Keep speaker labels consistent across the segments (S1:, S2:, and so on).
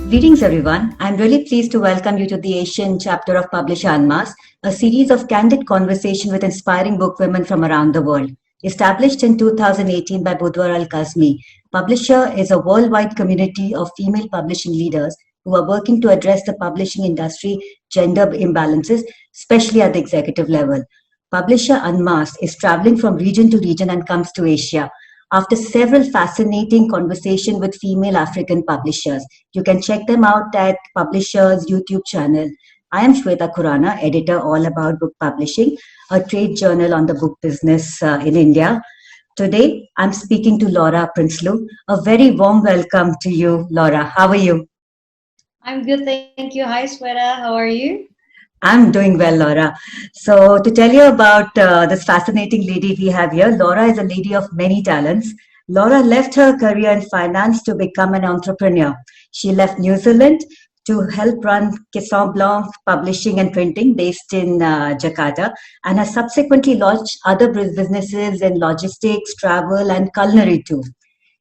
S1: Greetings everyone. I'm really pleased to welcome you to the Asian chapter of PublisHer Unmasked, a series of candid conversation with inspiring bookwomen from around the world. Established in 2018 by Budwar Al-Kazmi, PublisHer is a worldwide community of female publishing leaders who are working to address the publishing industry gender imbalances, especially at the executive level. PublisHer Unmasked is traveling from region to region and comes to Asia after several fascinating conversations with female African publishers. You can check them out at PublisHer's YouTube channel. I am Shweta Khurana, editor all about book publishing, a trade journal on the book business in India. Today, I'm speaking to Laura Prinsloo. A very warm welcome to you, Laura. How are you?
S2: I'm good, thank you. Hi, Shweta. How are you?
S1: I'm doing well, Laura. So, to tell you about this fascinating lady we have here, Laura is a lady of many talents. Laura left her career in finance to become an entrepreneur. She left New Zealand to help run Kesaint Blanc publishing and printing based in Jakarta, and has subsequently launched other businesses in logistics, travel, and culinary too.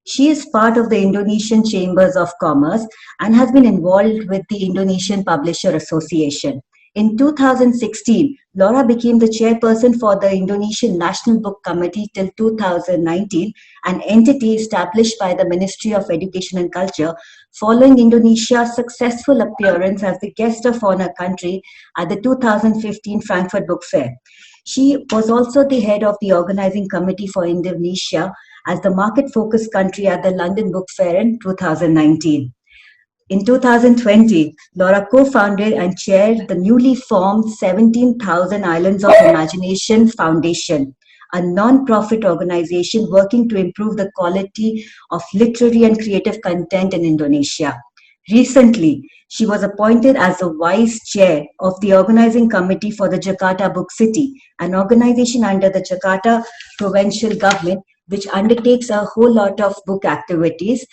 S1: She is part of the Indonesian Chambers of Commerce and has been involved with the Indonesian Publisher Association. In 2016, Laura became the chairperson for the Indonesian National Book Committee till 2019, an entity established by the Ministry of Education and Culture following Indonesia's successful appearance as the guest of honor country at the 2015 Frankfurt Book Fair. She was also the head of the organizing committee for Indonesia as the market-focused country at the London Book Fair in 2019. In 2020, Laura co-founded and chaired the newly formed 17,000 Islands of Imagination Foundation, a non-profit organization working to improve the quality of literary and creative content in Indonesia. Recently, she was appointed as the vice chair of the organizing committee for the Jakarta Book City, an organization under the Jakarta provincial government which undertakes a whole lot of book activities,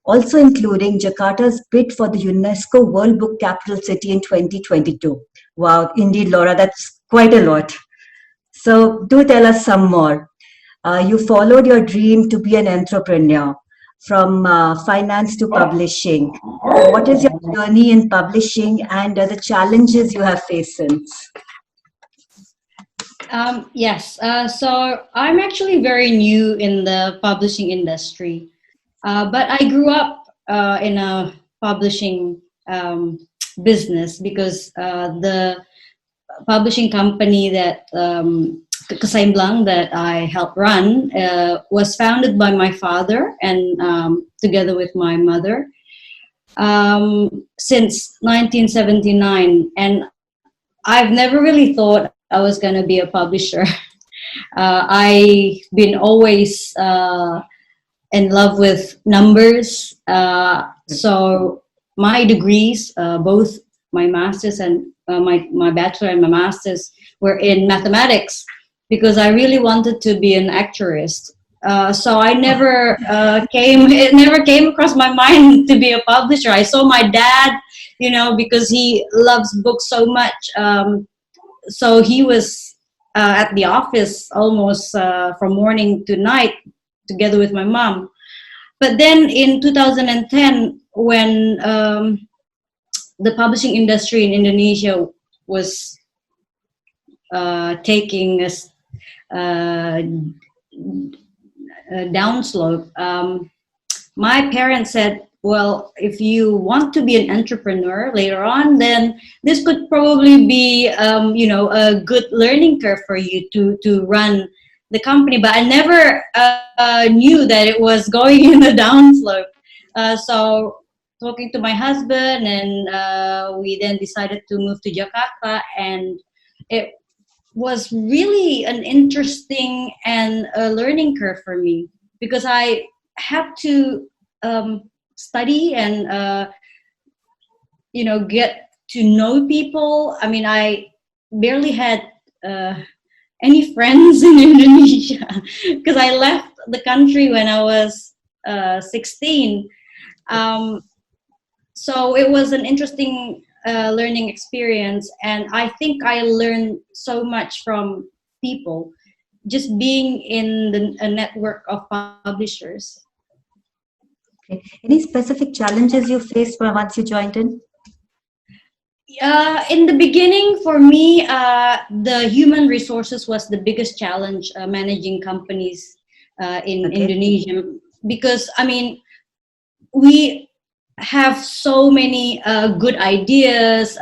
S1: also including Jakarta's bid for the UNESCO World Book Capital City in 2022. Wow, indeed, Laura, that's quite a lot. So do tell us some more. You followed your dream to be an entrepreneur from finance to publishing. What is your journey in publishing and the challenges you have faced since?
S2: Yes, so I'm actually very new in the publishing industry, but I grew up in a publishing business because the publishing company that Cosign Blog that I helped run was founded by my father and together with my mother since 1979, and I've never really thought I was going to be a publisher. I've been always in love with numbers. So my degrees, both my master's and my bachelor and my master's, were in mathematics because I really wanted to be an actuarist. So I never it never came across my mind to be a publisher. I saw my dad, because he loves books so much. So he was at the office almost from morning to night together with my mom. But then in 2010, when the publishing industry in Indonesia was taking a downslope, my parents said, well, if you want to be an entrepreneur later on, then this could probably be, a good learning curve for you to run the company. But I never knew that it was going in a downslope. So talking to my husband, and we then decided to move to Jakarta, and it was really an interesting and a learning curve for me because I had to study and get to know people. I mean, I barely had any friends in Indonesia because I left the country when I was 16. So it was an interesting learning experience, and I think I learned so much from people just being in a network of publishers.
S1: Any specific challenges you faced once you joined in?
S2: In the beginning, for me, the human resources was the biggest challenge managing companies in
S1: Okay.
S2: Indonesia, because I mean, we have so many good ideas,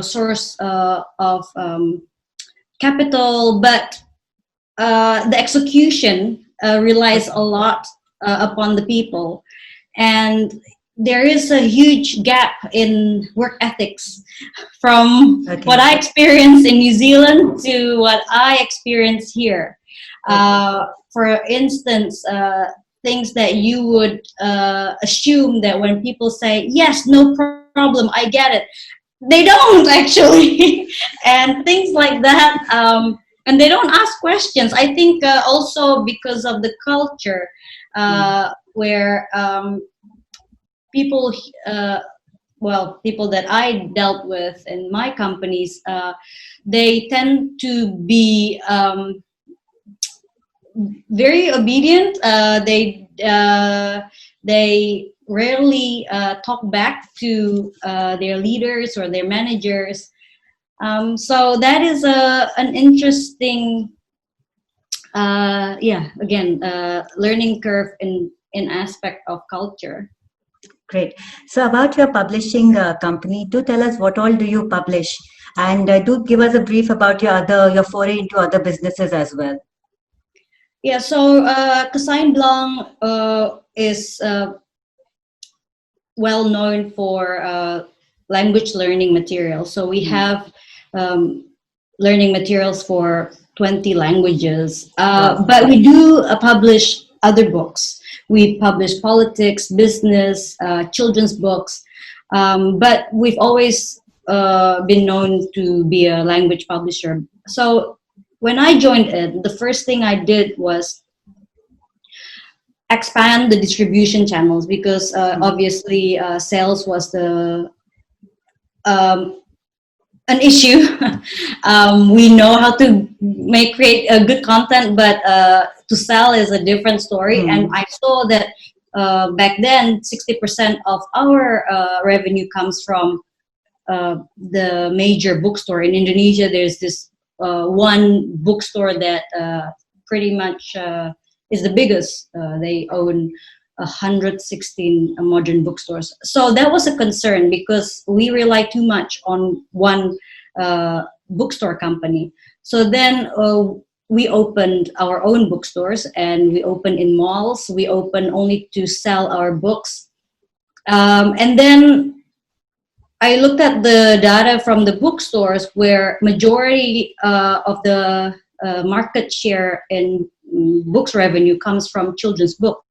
S2: source of capital, but the execution relies a lot upon the people, and there is a huge gap in work ethics from what I experienced in New Zealand to what I experience here. For instance, things that you would assume that when people say, yes, no problem, I get it, they don't actually. And things like that. And they don't ask questions. I think also because of the culture where people, people that I dealt with in my companies, they tend to be very obedient. They rarely talk back to their leaders or their managers. So that is an interesting, learning curve in aspect of culture.
S1: Great. So about your publishing company, do tell us what all do you publish, and do give us a brief about your foray into other businesses as well.
S2: Yeah. So Cosign Blog is well known for language learning materials. So we have learning materials for 20 languages, but we do publish other books. We publish politics, business, children's books, but we've always been known to be a language publisher. So when I joined in, the first thing I did was expand the distribution channels, because obviously sales was an issue. We know how to create a good content, but to sell is a different story. And I saw that back then 60% of our revenue comes from the major bookstore in Indonesia. There's this one bookstore that pretty much is the biggest. They own 116 modern bookstores. So that was a concern, because we rely too much on one bookstore company. So then we opened our own bookstores, and we opened in malls. We opened only to sell our books. And then I looked at the data from the bookstores, where majority of the market share in books revenue comes from children's books,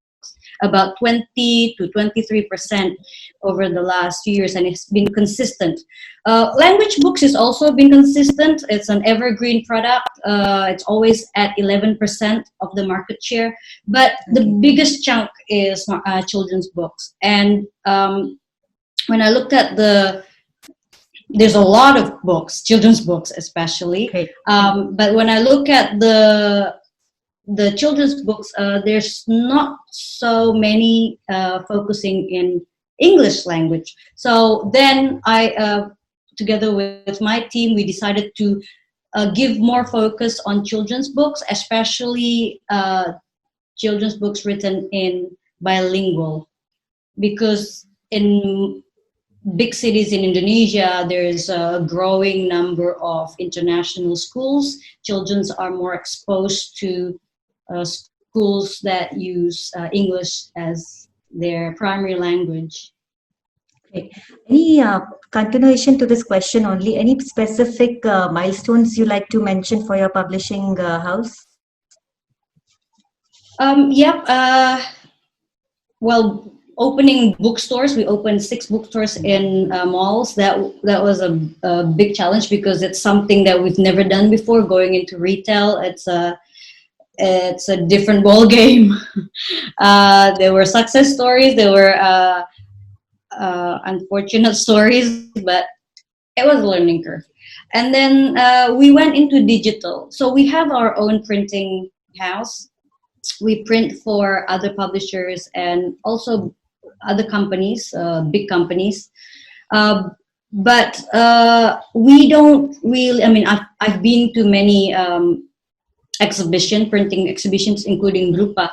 S2: about 20 to 23% over the last few years, and it's been consistent. Language books has also been consistent. It's an evergreen product. It's always at 11% of the market share, but the biggest chunk is children's books. And when I looked at there's a lot of books, children's books especially, but when I look at the children's books, there's not so many focusing in English language. So then I, together with my team, we decided to give more focus on children's books, especially children's books written in bilingual, because in big cities in Indonesia, there's a growing number of international schools. Children are more exposed to schools that use English as their primary language.
S1: Okay. Any continuation to this question only? Any specific milestones you like to mention for your publishing house?
S2: Well, opening bookstores, we opened 6 bookstores in malls. That was a big challenge, because it's something that we've never done before. Going into retail, it's a different ball game. There were success stories, there were unfortunate stories, but it was a learning curve. And then we went into digital. So we have our own printing house. We print for other publishers, and also other companies, big companies. But we don't really, I mean, I've been to many printing exhibitions, including Drupa.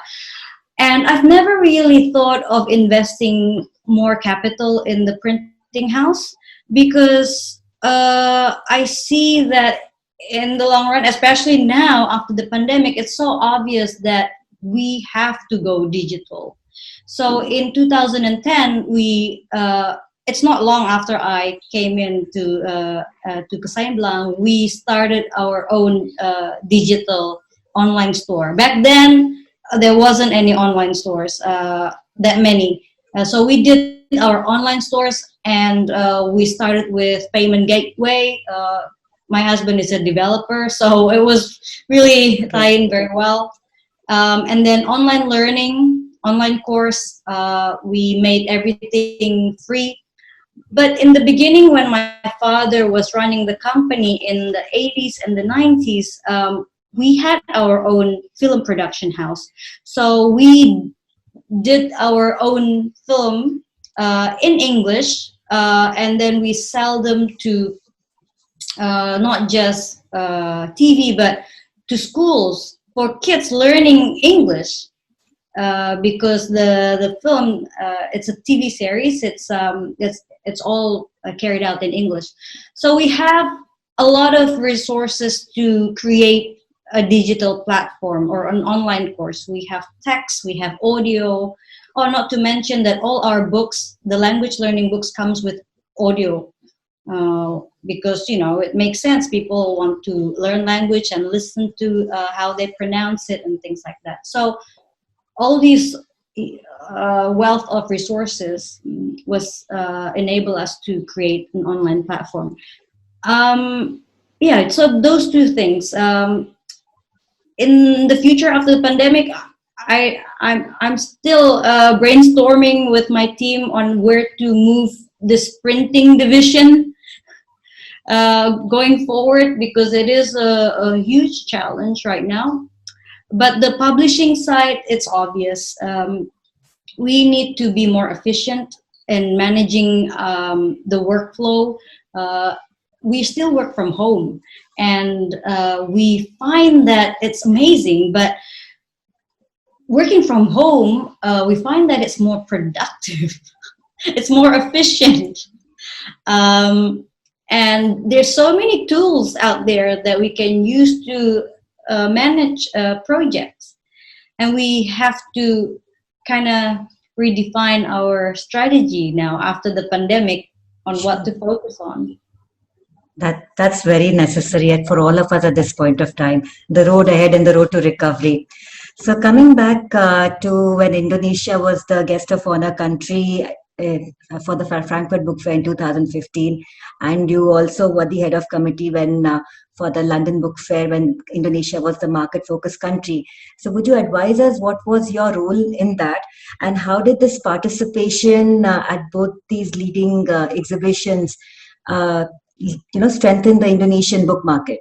S2: And I've never really thought of investing more capital in the printing house because I see that in the long run, especially now after the pandemic, it's so obvious that we have to go digital. So in 2010, it's not long after I came into to Cosign Blog, we started our own digital online store. Back then, there wasn't any online stores, that many. So we did our online stores, and we started with payment gateway. My husband is a developer, so it was really tying very well. And then online learning, online course, we made everything free. But in the beginning, when my father was running the company in the 80s and the 90s, we had our own film production house. So we did our own film in English, and then we sell them to not just TV, but to schools for kids learning English. Because the film, it's a TV series. It's all carried out in English. So we have a lot of resources to create a digital platform or an online course. We have text, we have audio, or not to mention that all our books, the language learning books, comes with audio. Because it makes sense. People want to learn language and listen to how they pronounce it and things like that. So all these wealth of resources was enable us to create an online platform. So those two things. In the future after the pandemic, I'm still brainstorming with my team on where to move this printing division going forward, because it is a huge challenge right now. But the publishing side, it's obvious. We need to be more efficient in managing the workflow. We still work from home, and we find that it's amazing. But working from home, we find that it's more productive. It's more efficient. And there's so many tools out there that we can use to manage projects, and we have to kind of redefine our strategy now after the pandemic on what to focus on.
S1: That's very necessary for all of us at this point of time, the road ahead and the road to recovery. So coming back to when Indonesia was the guest of honor country for the Frankfurt Book Fair in 2015, and you also were the head of committee when for the London Book Fair when Indonesia was the market-focused country. So would you advise us what was your role in that, and how did this participation at both these leading exhibitions strengthen the Indonesian book market?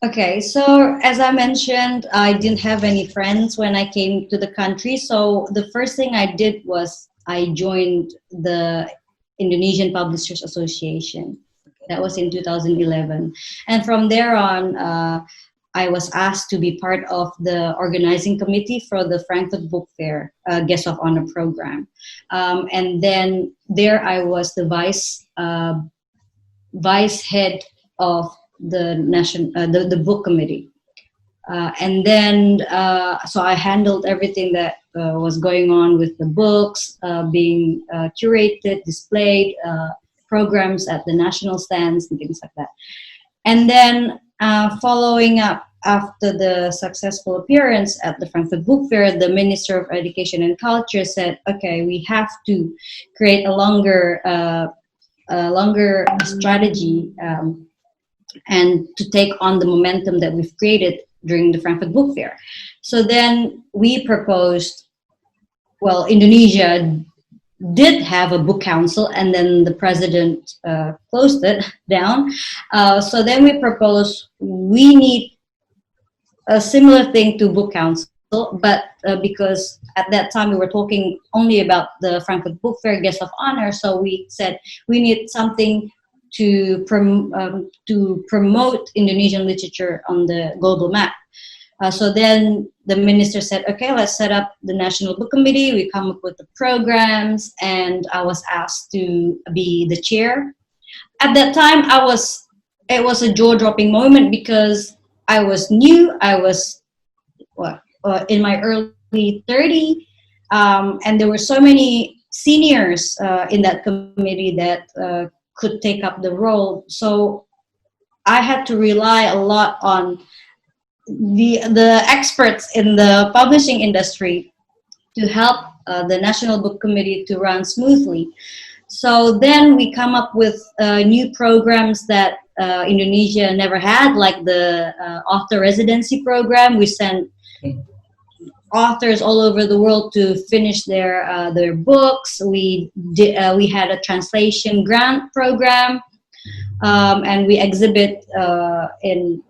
S2: Okay, so as I mentioned, I didn't have any friends when I came to the country. So the first thing I did was I joined the Indonesian Publishers Association. That was in 2011. And from there on, I was asked to be part of the organizing committee for the Frankfurt Book Fair Guest of Honor program. And then there I was the vice head of the book committee. And then, so I handled everything that was going on with the books being curated, displayed, programs at the national stands and things like that. And then following up after the successful appearance at the Frankfurt Book Fair, the Minister of Education and Culture said, okay, we have to create a longer strategy and to take on the momentum that we've created during the Frankfurt Book Fair. So then we proposed, well, Indonesia did have a book council, and then the president closed it down. So then we proposed we need a similar thing to book council. but because at that time we were talking only about the Frankfurt Book Fair guest of honor, so we said we need something to promote Indonesian literature on the global map. So then the minister said, okay, let's set up the National Book Committee. We come up with the programs, and I was asked to be the chair. At that time, it was a jaw-dropping moment because I was new. I was in my early 30s, and there were so many seniors in that committee that could take up the role. So I had to rely a lot on the experts in the publishing industry to help the National Book Committee to run smoothly. So then we come up with new programs that Indonesia never had, like the author residency program. We sent authors all over the world to finish their books. We had a translation grant program, and we exhibit in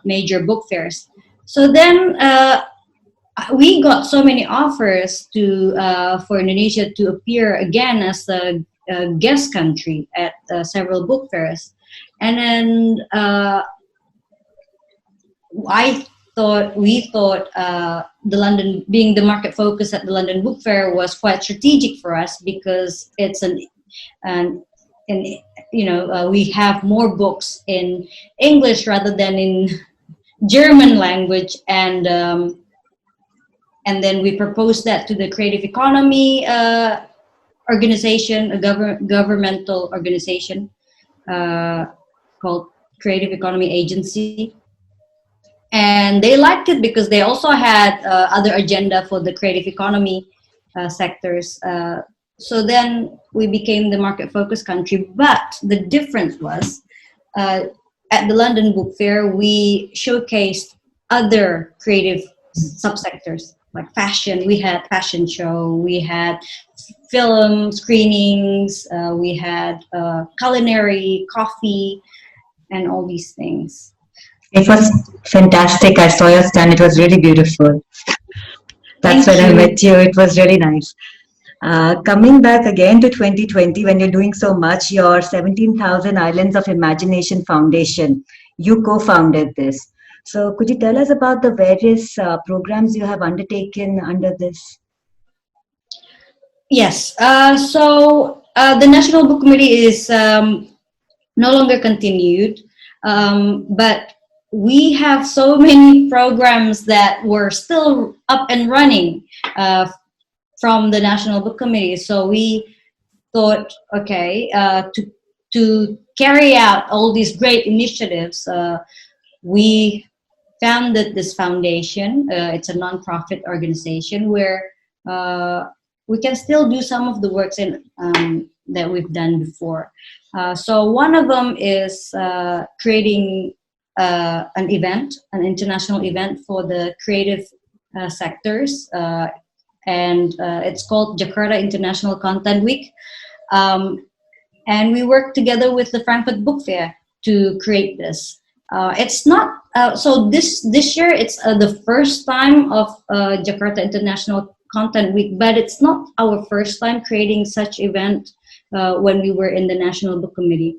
S2: major book fairs. So then we got so many offers for Indonesia to appear again as a guest country at several book fairs, and then we thought the London, being the market focus at the London Book Fair, was quite strategic for us because it's we have more books in English rather than in German language, and then we proposed that to the Creative Economy organization, a governmental organization called Creative Economy Agency. And they liked it because they also had other agenda for the creative economy sectors. So then we became the market focus country. But the difference was at the London Book Fair, we showcased other creative subsectors like fashion. We had fashion show, we had film screenings, we had culinary, coffee, and all these things.
S1: It was fantastic. I saw your stand. It was really beautiful. That's when I met you. It was really nice. Coming back again to 2020, when you're doing so much, your 17,000 Islands of Imagination Foundation, you co-founded this. So could you tell us about the various programs you have undertaken under this?
S2: Yes. So the National Book Committee is no longer continued, but we have so many programs that were still up and running from the National Book Committee. So we thought, okay, to carry out all these great initiatives, we founded this foundation. It's a nonprofit organization where we can still do some of the works that we've done before. So one of them is creating an international event for the creative sectors, and it's called Jakarta International Content Week. And we work together with the Frankfurt Book Fair to create this. It's not so this year it's the first time of Jakarta International Content Week, but it's not our first time creating such event when we were in the National Book Committee.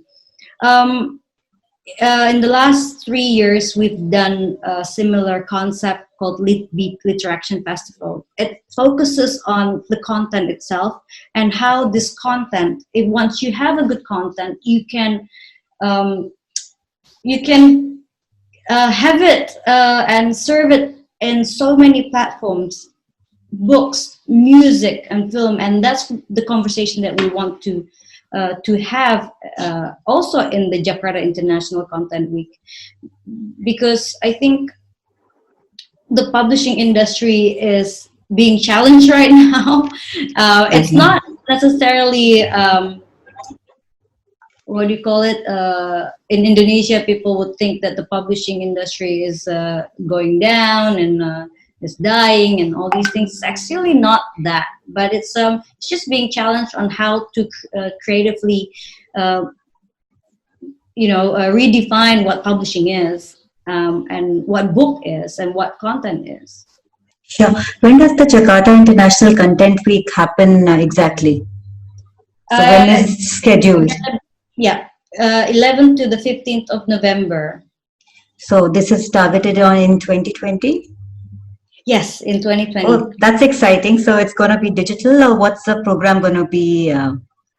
S2: In the last 3 years, we've done a similar concept called Lit Beat Literaction Festival. It focuses on the content itself and how this content, if once you have a good content, you can have it and serve it in so many platforms, books, music, and film, and that's the conversation that we want to have also in the Jakarta International Content Week, because I think the publishing industry is being challenged right now. It's not necessarily what do you call it? In Indonesia, people would think that the publishing industry is going down and is dying and all these things. It's actually not that, but it's just being challenged on how to creatively, redefine what publishing is, and what book is, and what content is.
S1: Sure. When does the Jakarta International Content Week happen exactly? So when is it scheduled?
S2: Yeah, 11th to the 15th of November.
S1: So this is targeted on in 2020?
S2: Yes, in 2020.
S1: Oh, that's exciting. So it's going to be digital, or what's the program going to be?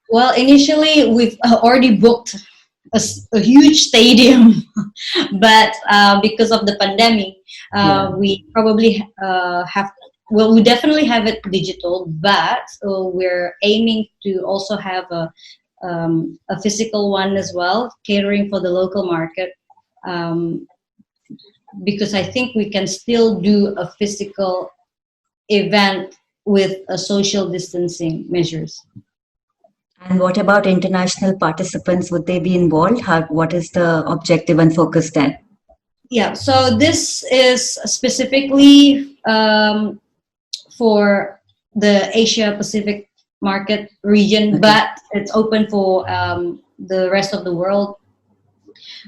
S2: Well, initially we've already booked a huge stadium, but because of the pandemic,
S1: Yeah.
S2: we probably have. Well, we definitely have it digital, but we're aiming to also have a physical one as well, catering for the local market. Um, because I think we can still do a physical event with a social distancing measures.
S1: And what about international participants? Would they be involved? What is the objective and focus there?
S2: Yeah, so this is specifically for the Asia Pacific market region,
S1: Okay.
S2: but it's open for the rest of the world.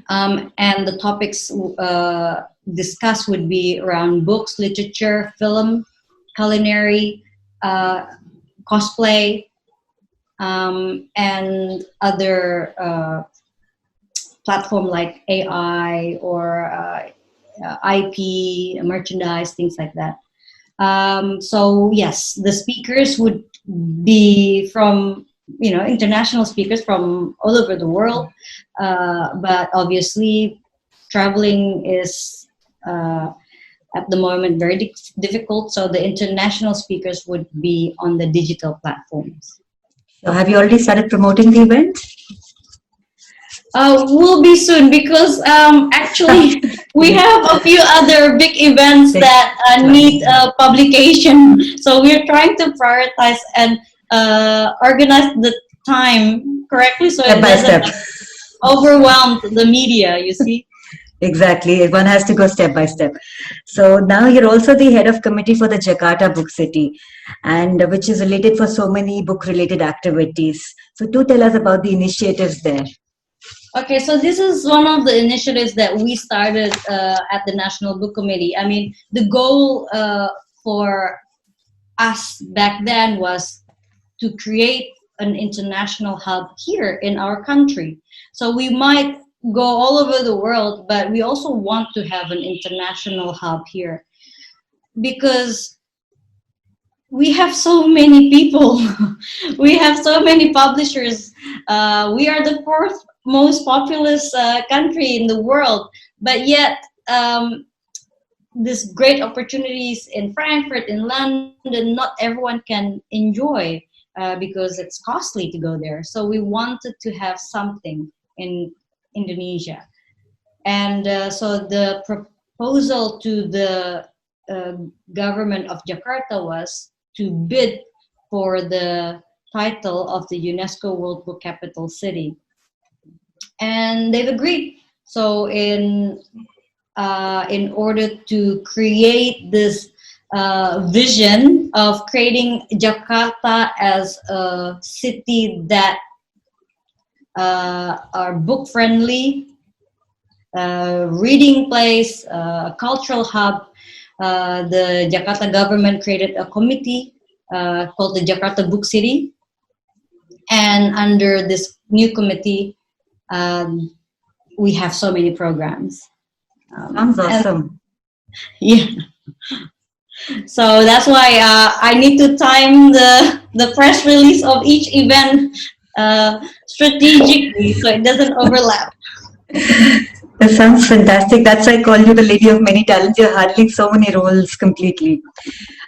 S2: And the topics discussed would be around books, literature, film, culinary, cosplay, and other platform like AI or IP, merchandise, things like that. So yes, the speakers would be from international speakers from all over the world, but obviously traveling is at the moment very difficult. So the international speakers would be on the digital platforms.
S1: So have you already started promoting the event?
S2: Will be soon because actually we have a few other big events that need publication. So we're trying to prioritize and organize the time correctly so
S1: Step
S2: it
S1: by step.
S2: doesn't overwhelm the media, you see.
S1: Exactly. One has to go step by step. So now you're also the head of committee for the Jakarta Book City, and which is related for so many book related activities. So do tell us about the initiatives there.
S2: Okay, so this is one of the initiatives that we started at the National Book Committee. I mean, the goal for us back then was to create an international hub here in our country. So we might go all over the world, but we also want to have an international hub here because we have so many people. We have so many publishers. We are the fourth most populous country in the world, but yet these great opportunities in Frankfurt, in London, not everyone can enjoy because it's costly to go there. So we wanted to have something in Indonesia. And so the proposal to the government of Jakarta was to bid for the title of the UNESCO World Book Capital City. And they've agreed. So in order to create this vision of creating Jakarta as a city that are book friendly, reading place, cultural hub, the Jakarta government created a committee called the Jakarta Book City. And under this new committee, we have so many programs.
S1: Sounds awesome.
S2: Yeah. So that's why I need to time the press release of each event strategically so it doesn't overlap.
S1: That sounds fantastic. That's why I call you the lady of many talents. You're handling so many roles completely.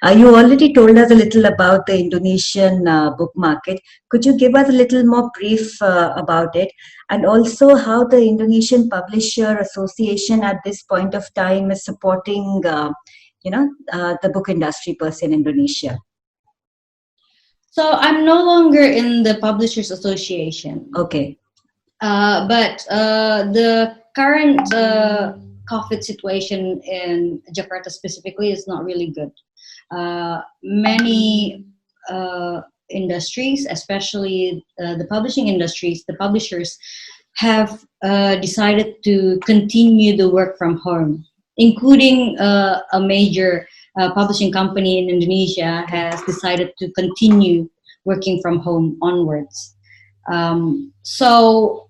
S1: You already told us a little about the Indonesian book market. Could you give us a little more brief about it? And also how the Indonesian Publisher Association at this point of time is supporting, the book industry per se in Indonesia.
S2: So I'm no longer in the Publishers Association.
S1: Okay.
S2: But the current COVID situation in Jakarta specifically is not really good. Many industries, especially the publishing industries, the publishers, have decided to continue the work from home, including a major publishing company in Indonesia has decided to continue working from home onwards. So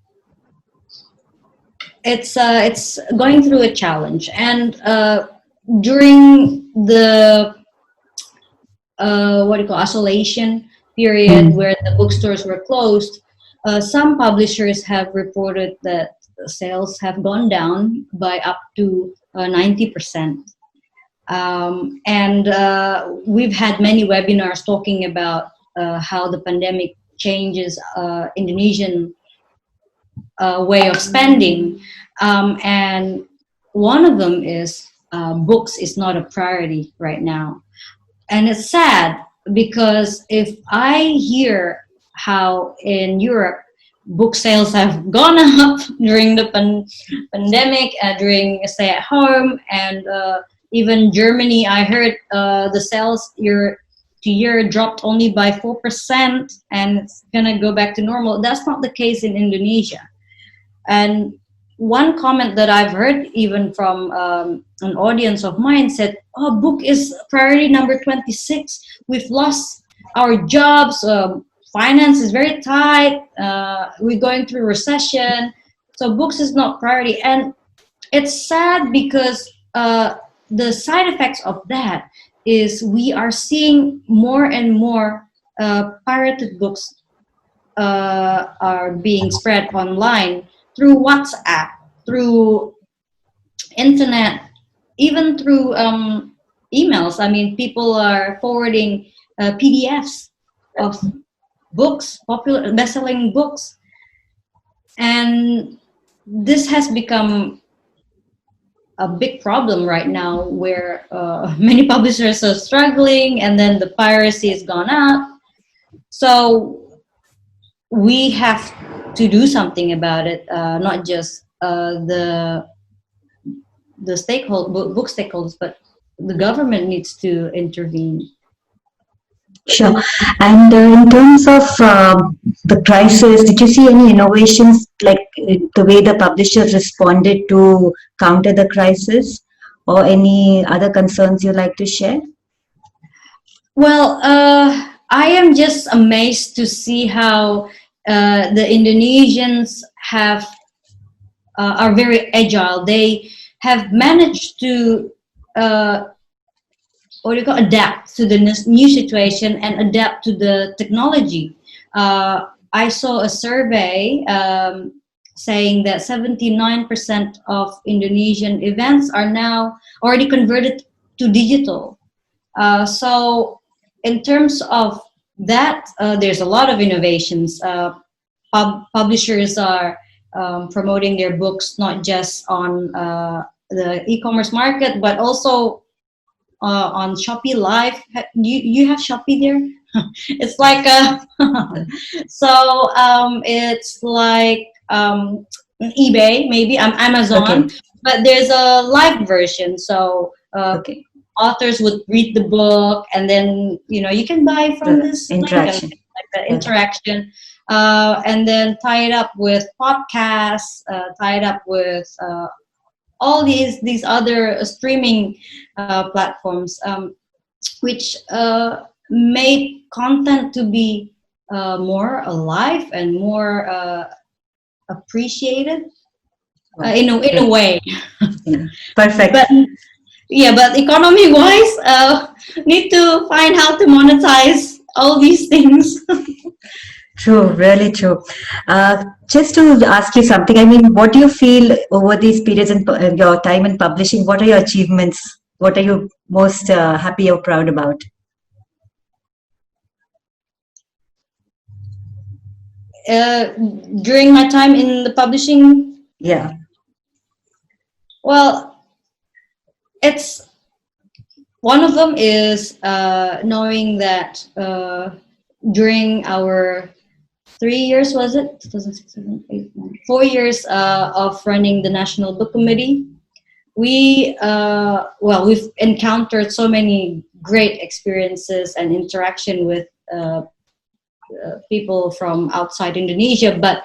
S2: it's going through a challenge, and during the what do you call isolation period, where the bookstores were closed, some publishers have reported that sales have gone down by up to 90%. And we've had many webinars talking about how the pandemic changes Indonesian way of spending. And one of them is books is not a priority right now. And it's sad because if I hear how in Europe book sales have gone up during the pandemic, during stay at home, and even Germany, I heard the sales year to year dropped only by 4%, and it's gonna go back to normal. That's not the case in Indonesia. And one comment that I've heard even from an audience of mine said, "Oh, book is priority number 26. We've lost our jobs. Finance is very tight. We're going through recession. So books is not priority." And it's sad because the side effects of that is we are seeing more and more pirated books are being spread online through WhatsApp, through internet, even through emails. I mean, people are forwarding PDFs of books, popular best-selling books. And this has become a big problem right now, where many publishers are struggling, and then the piracy has gone up. So we have to do something about it, not just the book stakeholders, but the government needs to intervene.
S1: Sure. And in terms of the crisis, did you see any innovations, like the way the publishers responded to counter the crisis, or any other concerns you'd like to share?
S2: Well, I am just amazed to see how the Indonesians are very agile. They have managed to adapt to the new situation and adapt to the technology. I saw a survey saying that 79% of Indonesian events are now already converted to digital. So in terms of that, there's a lot of innovations. Publishers are promoting their books not just on the e-commerce market, but also on Shopee Live. You have Shopee there? It's like so it's like eBay, maybe Amazon,
S1: Okay.
S2: but there's a live version. So
S1: Okay.
S2: authors would read the book, and then you can buy from this link, and
S1: Interaction.
S2: like the interaction, and then tie it up with podcasts, tie it up with all these other streaming platforms, which made content to be more alive and more appreciated in a way.
S1: Yeah. Perfect.
S2: But economy wise, need to find how to monetize all these things.
S1: True, really true. Just to ask you something, I mean, what do you feel over these periods in your time in publishing? What are your achievements? What are you most happy or proud about?
S2: During my time in the publishing,
S1: Yeah.
S2: well, it's one of them is knowing that during our 3 years, was it 2006, 2008, 4 years of running the National Book Committee, we've encountered so many great experiences and interaction with people from outside Indonesia. But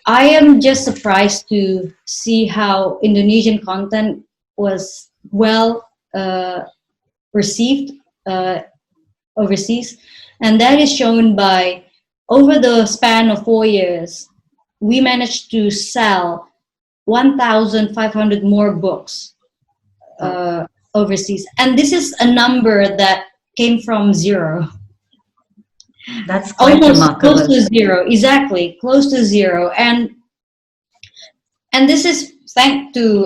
S2: I am just surprised to see how Indonesian content was well received overseas, and that is shown by over the span of 4 years, we managed to sell 1,500 more books overseas, and this is a number that came from zero.
S1: That's quite
S2: Almost
S1: remarkable.
S2: close to zero, exactly, close to zero, and this is thanks to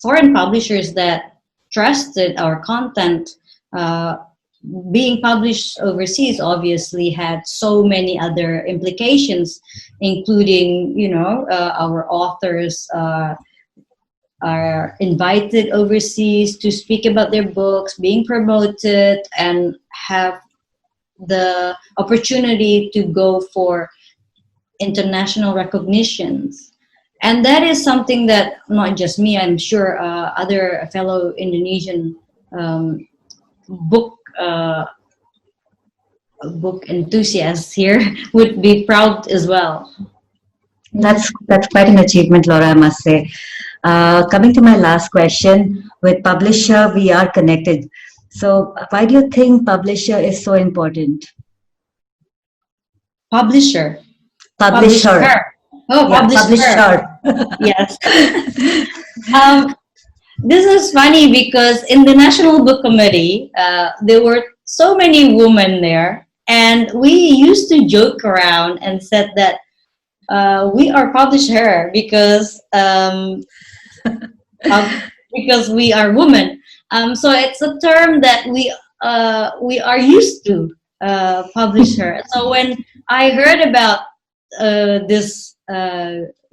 S2: foreign publishers that trusted our content. Being published overseas obviously had so many other implications, including, our authors are invited overseas to speak about their books, being promoted, and have the opportunity to go for international recognitions. And that is something that not just me, I'm sure other fellow Indonesian book enthusiasts here would be proud as well.
S1: That's quite an achievement, Laura, I must say. Coming to my last question, with PublisHer, we are connected. So why do you think PublisHer is so important?
S2: PublisHer.
S1: PublisHer.
S2: Oh,
S1: yeah,
S2: PublisHer.
S1: PublisHer.
S2: Yes. This is funny because in the National Book Committee, there were so many women there, and we used to joke around and said that we are PublisHer because we are women. So it's a term that we are used to, PublisHer. So when I heard about this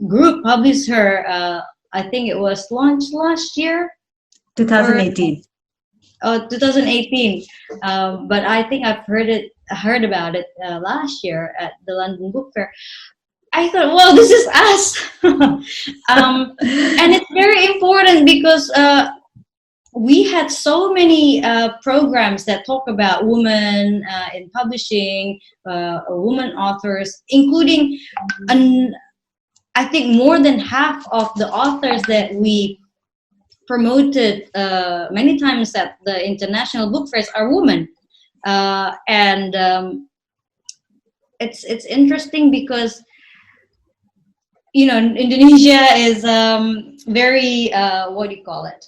S2: group, PublisHer, I think it was launched last year,
S1: 2018.
S2: 2018. But I think I've heard about it last year at the London Book Fair. I thought, well, this is us. And it's very important because we had so many programs that talk about women in publishing, women authors, including, I think, more than half of the authors that we promoted many times at the international book fairs are women. And it's interesting because, Indonesia is very, what do you call it?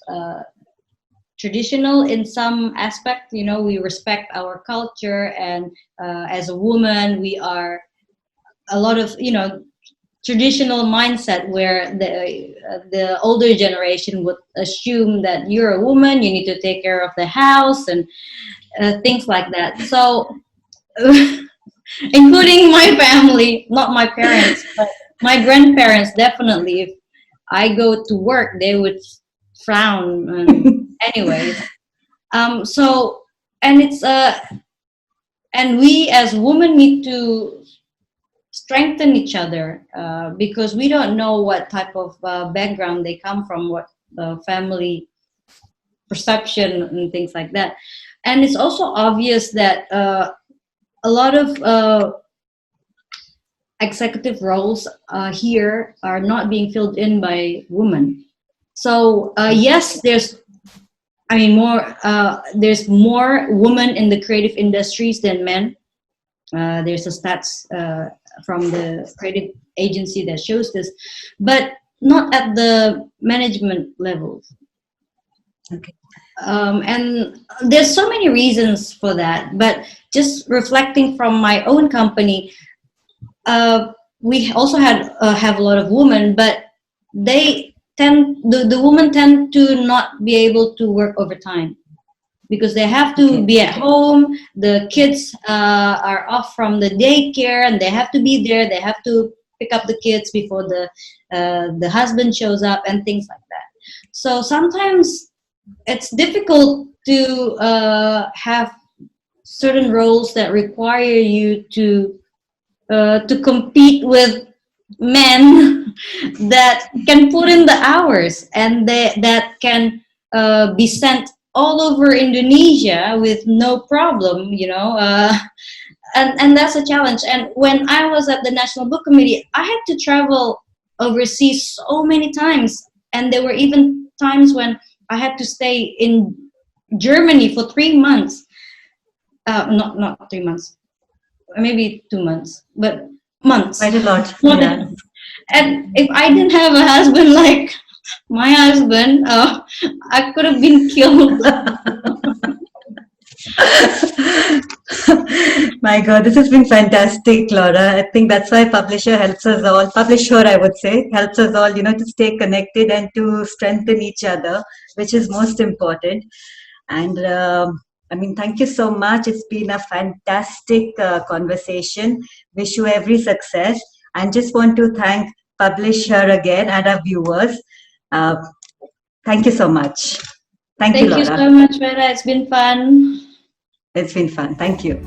S2: Traditional in some aspect. We respect our culture, and as a woman, we are a lot of, traditional mindset where the older generation would assume that you're a woman, you need to take care of the house and things like that. So, including my family, not my parents, but my grandparents, definitely, if I go to work, they would frown. Anyways, so, and it's and we as women need to strengthen each other because we don't know what type of background they come from, what family perception and things like that. And it's also obvious that a lot of executive roles here are not being filled in by women. So yes, there's more women in the creative industries than men. There's a stats from the creative agency that shows this, but not at the management level.
S1: Okay.
S2: And there's so many reasons for that, but just reflecting from my own company, we also have a lot of women, but the women tend to not be able to work overtime because they have to be at home. The kids are off from the daycare and they have to be there. They have to pick up the kids before the husband shows up and things like that. So sometimes it's difficult to have certain roles that require you to compete with men that can put in the hours and that can be sent all over Indonesia with no problem, and that's a challenge. And when I was at the National Book Committee, I had to travel overseas so many times, and there were even times when I had to stay in Germany for 3 months. Not 3 months, maybe 2 months, but months.
S1: Quite a lot.
S2: More
S1: Yeah.
S2: than- and if I didn't have a husband like my husband, I could have been killed.
S1: My God, this has been fantastic, Laura. I think that's why PublisHer helps us all. PublisHer, I would say, helps us all, to stay connected and to strengthen each other, which is most important. And I mean, thank you so much. It's been a fantastic conversation. Wish you every success. And just want to thank PublisHer again and our viewers. Thank you so much. Thank you,
S2: Thank you
S1: Laura.
S2: so much, Shweta. It's been fun.
S1: It's been fun. Thank you.